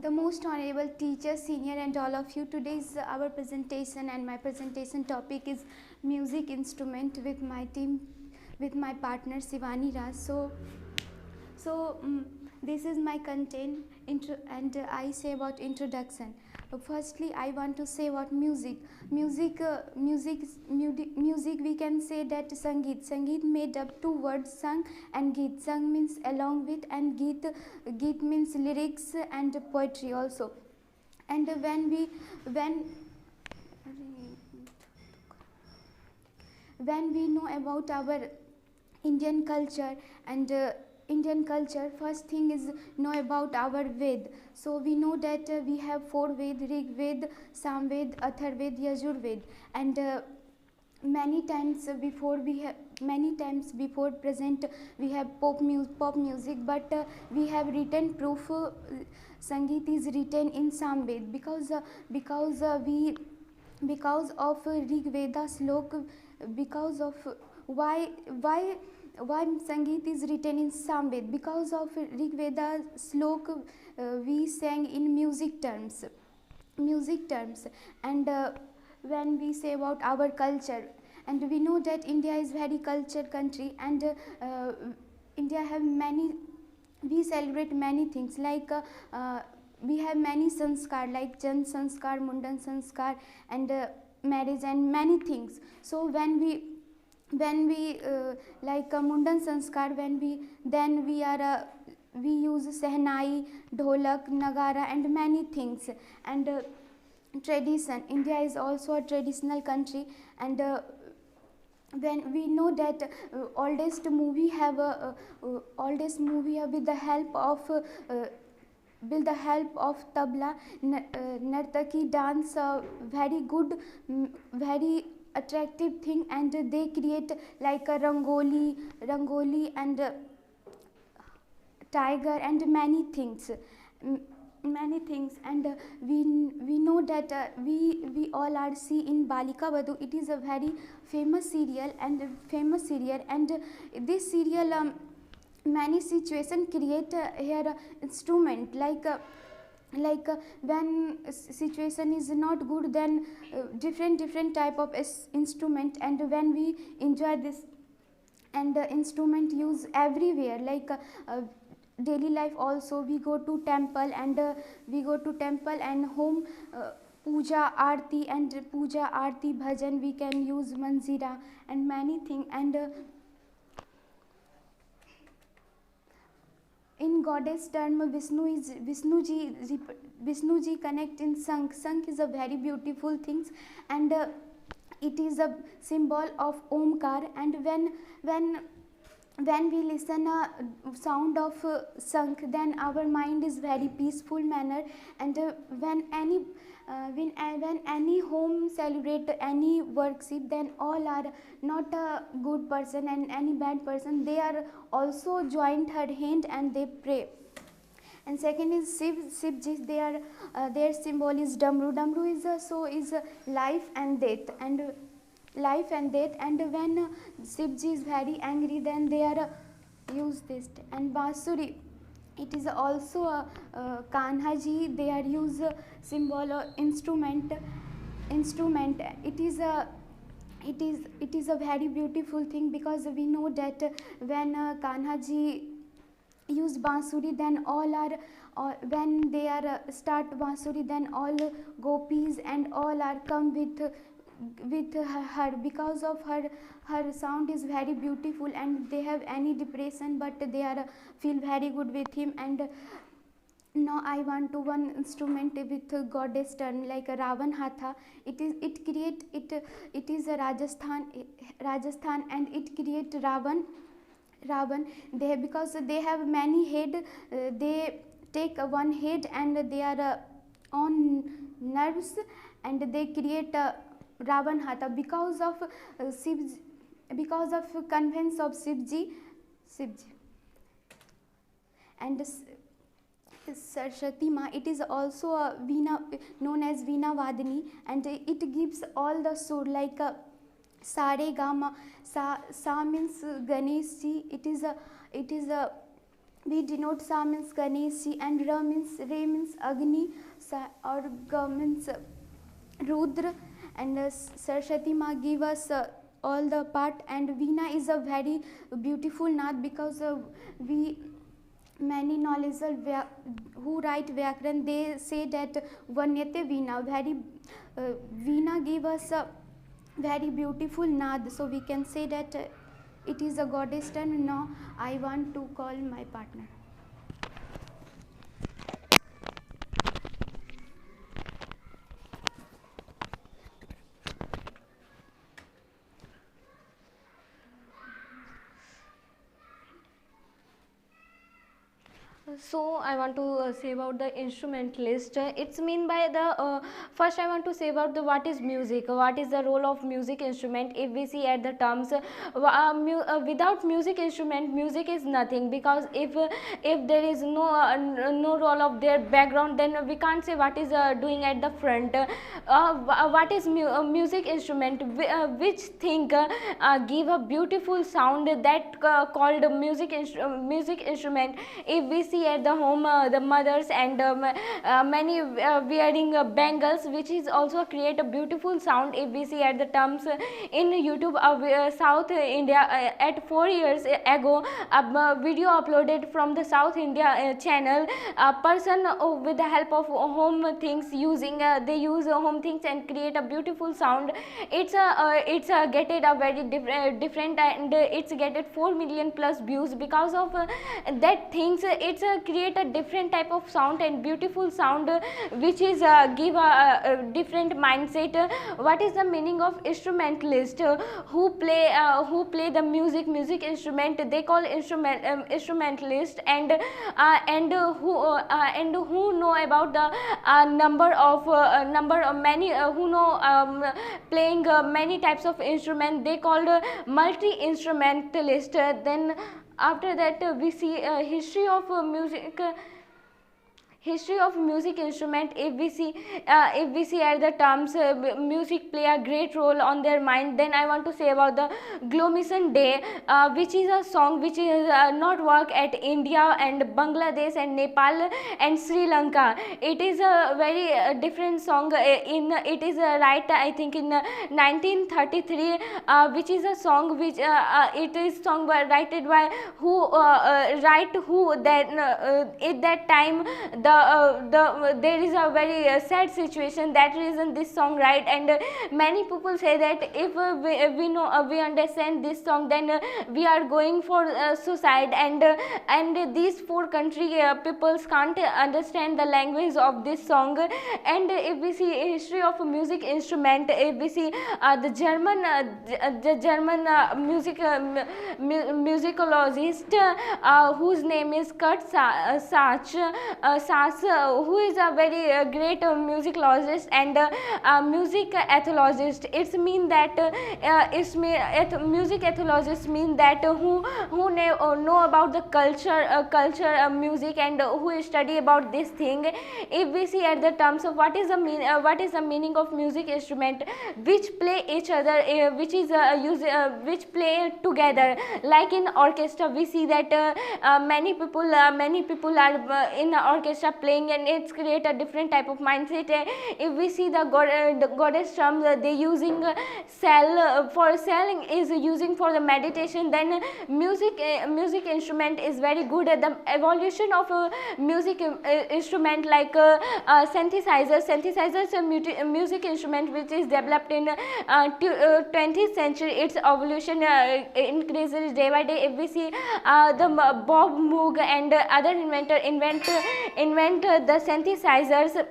The most honorable teacher, senior, and all of you. Today is our presentation, and my presentation topic is music instrument with my team, with my partner Shivani Raj. This is my content and I say about introduction. Firstly, I want to say about music. Music we can say that Sangeet made up two words, sang and geet. Sang means along with, and geet means lyrics and poetry also. And when we know about our Indian culture and Indian culture, first thing is know about our Ved. So we know that we have four Ved: Rig Ved, Sam Ved, Athar Ved, Yajur Ved, and many times before present we have pop music, but we have written proof Sangeet is written in Sam Ved because of Rig Veda slok, because of why Sangeet is written in Samved, because of Rig Veda slok we sang in music terms. And when we say about our culture, and we know that India is very cultured country, and India have many, we celebrate many things like we have many sanskar like Jan sanskar, Mundan sanskar, and marriage and many things. So when we like Mundan sanskar, we use sehnai, dholak, nagara, and many things. And tradition, India is also a traditional country, and when we know that oldest movie with the help of tabla, nartaki dance, very good, very attractive thing, and they create like a rangoli and tiger and many things. And we know that we all are see in Balika Vadhu. It is a very famous serial, and this serial many situation create here instrument like when situation is not good, then different type of instrument, and when we enjoy this, and the instrument use everywhere, like daily life also. We go to temple and home puja aarti bhajan, we can use manzira and many things. And in goddess term, Vishnu ji connect in Shankh. Shankh is a very beautiful things, and it is a symbol of Omkar. And when we listen a sound of Shankh, then our mind is very peaceful manner. And when any home celebrate any worship, then all are not a good person and any bad person, they are also joined her hand and they pray. And second is Shivji, their symbol is Damru. Damru is life and death, and when Shivji is very angry, then they are use this. And Basuri, it is also a Kanha ji, they are use symbol or instrument. It is a very beautiful thing, because we know that when Kanha ji use bansuri, then when they are start bansuri, then all gopis and all are come with her, because of her sound is very beautiful, and they have any depression, but they are feel very good with him. And now I want to one instrument with goddess turn, like a Ravan Hatha. It is a Rajasthan, and it create Ravan. They, because they have many head, they take one head, and they are on nerves, and they create Ravan Hatha because of conveyance of Shivji. And Saraswati Ma, it is also a Veena, known as Veena Vadini, and it gives all the sur, like Sa Re Ga Ma. Sa means Ganesh ji. It is a we denote Sa means Ganesh ji, and Re means Agni, or Ga means Rudra, and Saraswati Ma give us all the part. And Veena is a very beautiful naad, because we many knowledgeable who write Vyakaran, they say that Vanyate Veena, very Veena give us a very beautiful naad, so we can say that it is a goddess turn. Now I want to call my partner. So I want to say about the instrumentalist. It's mean by the first I want to say about the what is music, what is the role of music instrument. If we see at the terms, without music instrument, music is nothing, because if there is no role of their background, then we can't say what is doing at the front. What is music instrument? Which thing give a beautiful sound, that called music instrument. If we see at the home, the mothers and many wearing bangles, which is also create a beautiful sound. If we see at the terms in YouTube, South India, at 4 years ago, a video uploaded from the South India channel. A person with the help of home things, using they use home things and create a beautiful sound. It's getted a very different, and it's getted 4 million plus views because of that things. It's create a different type of sound and beautiful sound, which is give a different mindset. What is the meaning of instrumentalist? Who play the music instrument, they call instrumentalist. And who know about the number of many who know playing many types of instrument, they called multi instrumentalist. Then after that, we see history of music instrument. If we see at the terms, music play a great role on their mind. Then I want to say about the Glomison Day, which is a song which is not work at India and Bangladesh and Nepal and Sri Lanka. It is a very different song. It is right, I think, in 1933, which is a song which it is song written by who then at that time there is a very sad situation. That reason this song right. And many people say that if we understand this song, then we are going for suicide. And these 4 country peoples can't understand the language of this song. And if we see history of music instrument, if we see the German musicologist, whose name is Kurt Sach, who is a very great musicologist and music ethologist. It's mean that music ethologist mean that who know about the culture music, and who study about this thing. If we see at the terms of what is the meaning of music instrument, which play each other, which is which play together, like in orchestra. We see that many people are in orchestra playing, and it's create a different type of mindset. If we see the goddess drums, they using cell for selling is using for the meditation. Then music instrument is very good at the evolution of music instrument, like synthesizers music instrument, which is developed in 20th century. Its evolution increases day by day. If we see the Bob Moog and other inventor invent the synthesizers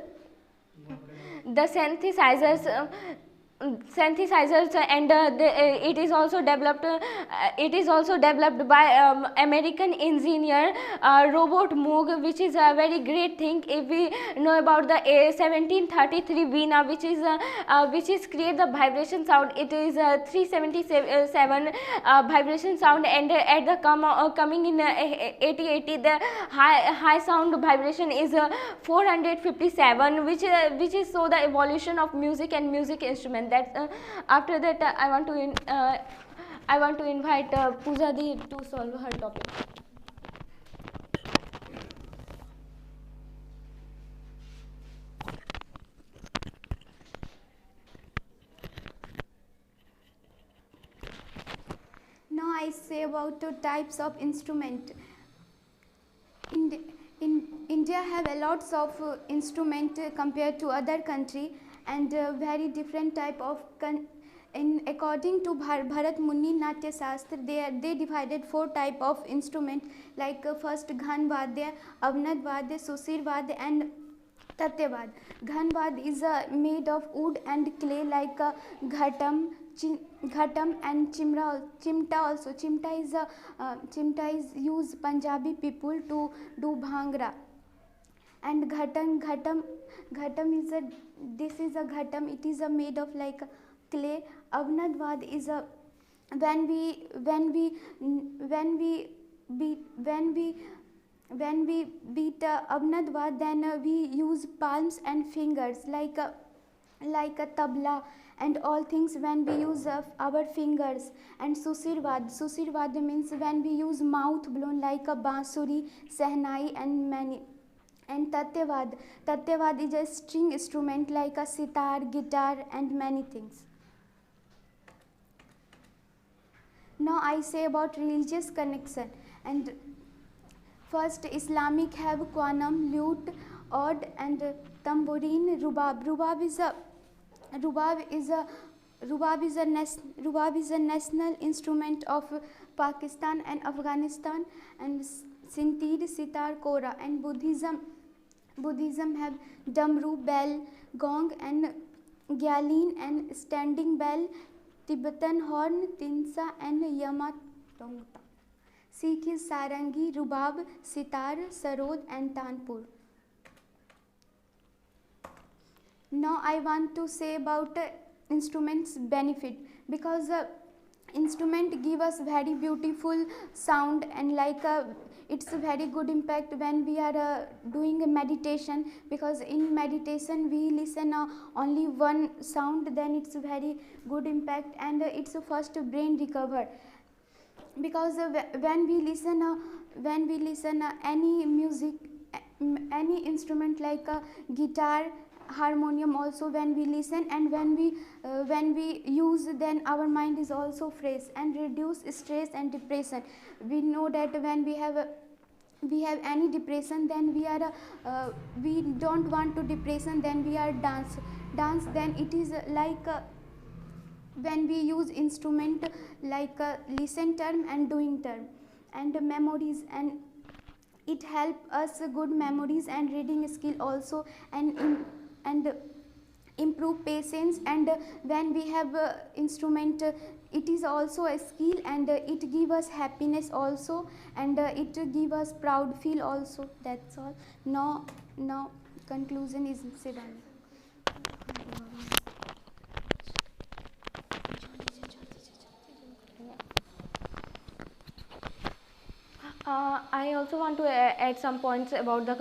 and it is also developed by American engineer Robert Moog, which is a very great thing. If we know about the 1733 Veena, which is create the vibration sound, it is 377 vibration sound, and at the coming in 80 the high sound vibration is 457, which is so the evolution of music and music instrument. That after that I want to invite Pooja Di to solve her topic. I say about types of instrument. In India have a lots of instrument compared to other country, and very different type of in according to Bharat Muni Natya Shastra, they divided 4 type of instrument, like first Ghan Vadya, Avnad Vadya, Susir Vadya and Tatyavad. Ghanvad is made of wood and clay, like ghatam, ghatam and chimta also. Chimta is used Punjabi people to do bhangra. And ghatam is a, this is a ghatam. It is made of like clay. Avnadvad is a, when we beat Avnadvad, then we use palms and fingers, like a tabla and all things, when we use our fingers. And Susirvad means when we use mouth blown, like a bansuri, sehnai and many. And Tatyavad is a string instrument, like a sitar, guitar and many things. Now I say about religious connection. And first, Islamic have quanam, lute, oud and tambourine, rubab. Rubab is a national instrument of Pakistan and Afghanistan. And sintir, sitar, kora. And Buddhism have damru, bell, gong and gyalin and standing bell, Tibetan horn, tinsa and yamatongta. Sikh is sarangi, rubab, sitar, sarod and tanpur. Now I want to say about instruments benefit, because instrument give us very beautiful sound, and like it's a very good impact when we are doing a meditation, because in meditation we listen only one sound, then it's a very good impact, and it's a first brain recover. Because when we listen any music, any instrument, like guitar, harmonium also, when we listen and when we use, then our mind is also fresh and reduce stress and depression. We know that when we have any depression, then we don't want to depression, then we are dance, then it is like when we use instrument, like listen term and doing term and memories, and it help us good memories and reading skill also, and improve patience. And when we have instrument, it is also a skill, and it give us happiness also, and it give us proud feel also. That's all. Now conclusion is Sidani. I also want to add some points about the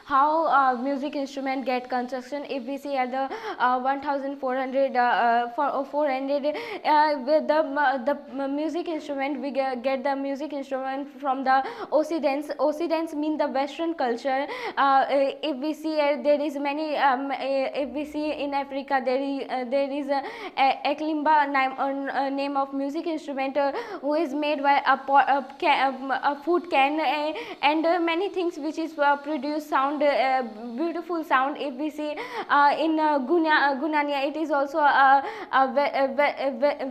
how music instrument get construction. If we see at the 1400 with the music instrument, we get the music instrument from the Occidents. Occidents mean the Western culture. If we see there is many. If we see in Africa, there is a Eklimba name of music instrument who is made by a food can and many things which is produce sound, beautiful sound. If we see in Gunania, it is also a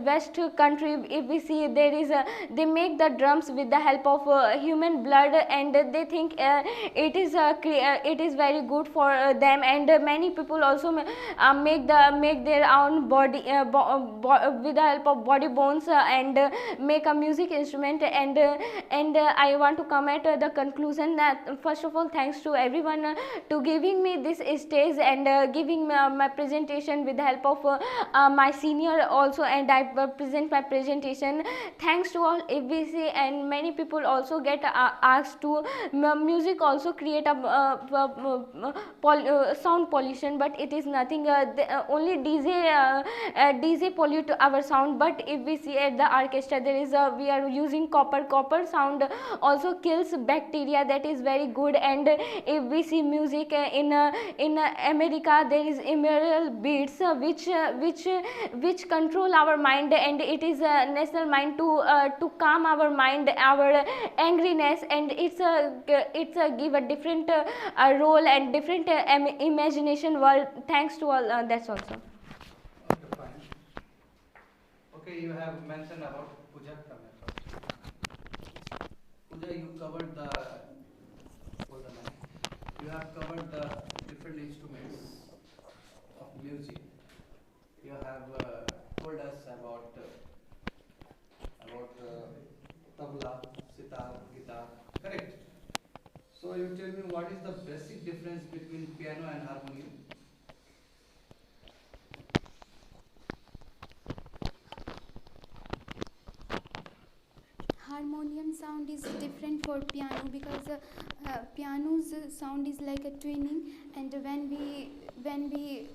west country. If we see there is they make the drums with the help of human blood, and they think it is very good for them, and many people also make their own body with the help of body bones and make a music instrument. And I want to come at the conclusion that first of all, thanks to everyone to giving me this stage and giving my presentation with the help of my senior also, and I present my presentation. Thanks to all FBC, and many people also get asked to music also create a sound pollution, but it is nothing. Only DJ pollute our sound. But if we see at the orchestra, there is we are using copper sound also kills bacteria, that is very good. And if we see music in America, there is emerald beats which control our mind, and it is a national mind to calm our mind, our angriness, and it's a give a different role and different imagination world. Thanks to all, that's also. Okay, fine. Okay, you have mentioned about puja method. Puja, you covered the hold on. You have covered the different instruments of music. You have told us about tabla, sitar, guitar. Correct. So you tell me what is the basic difference between piano and harmonium? Harmonium sound is different for piano because piano's sound is like a tuning, and when we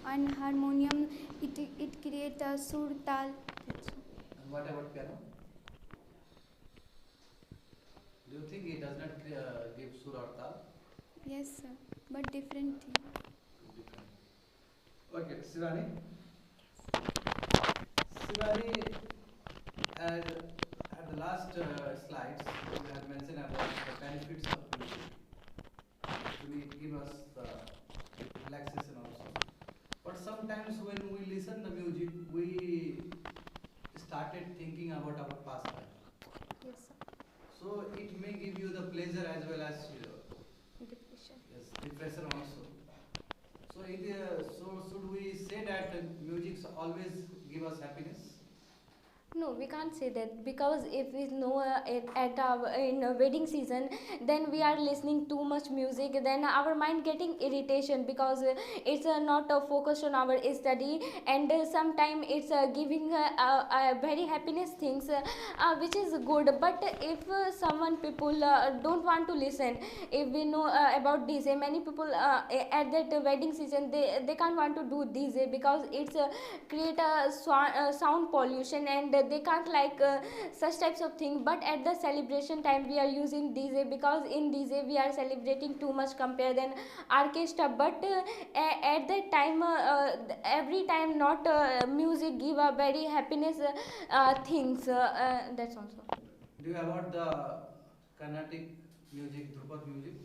on harmonium it create a sur tal. And what about piano? Do you think it does not give sur or tal? Yes sir, but different thing. Different. Okay, Shivani. Shivani, at the last slides, you have mentioned about the benefits of music. Actually, it gives us the relaxation also. But sometimes when we listen the music, we started thinking about our past life. Yes sir. So it may give you the pleasure as well as Depression. yes, depression also. So should we say that music always give us happiness? No, we can't say that, because if we know at our in a wedding season, then we are listening too much music, then our mind getting irritation, because it's not focused on our study, and sometimes it's giving very happiness things, which is good. But if someone people don't want to listen, if we know about DJ, many people at that wedding season, they can't want to do DJ because it's create a sound pollution, and they can't like such types of things. But at the celebration time we are using DJ, because in DJ we are celebrating too much compare than orchestra. But at that time every time not music give a very happiness things, that's also. Do you about the Carnatic music, Drupad music?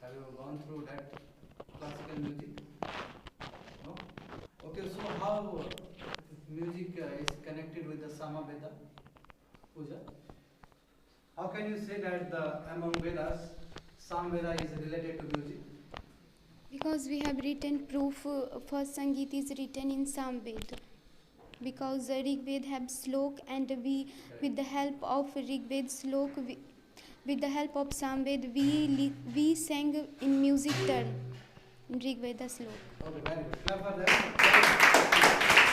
Have you gone through that classical music? No? Okay, so how music is connected with the Samaveda puja? How can you say that among Vedas, Samveda is related to music? Because we have written proof for Sangeet is written in Samved. Because Rig Ved have slok, and we with the help of Rig Ved slok, with the help of Samved we sang in music turn in Rig Veda slok. Okay, very good. Clap for that.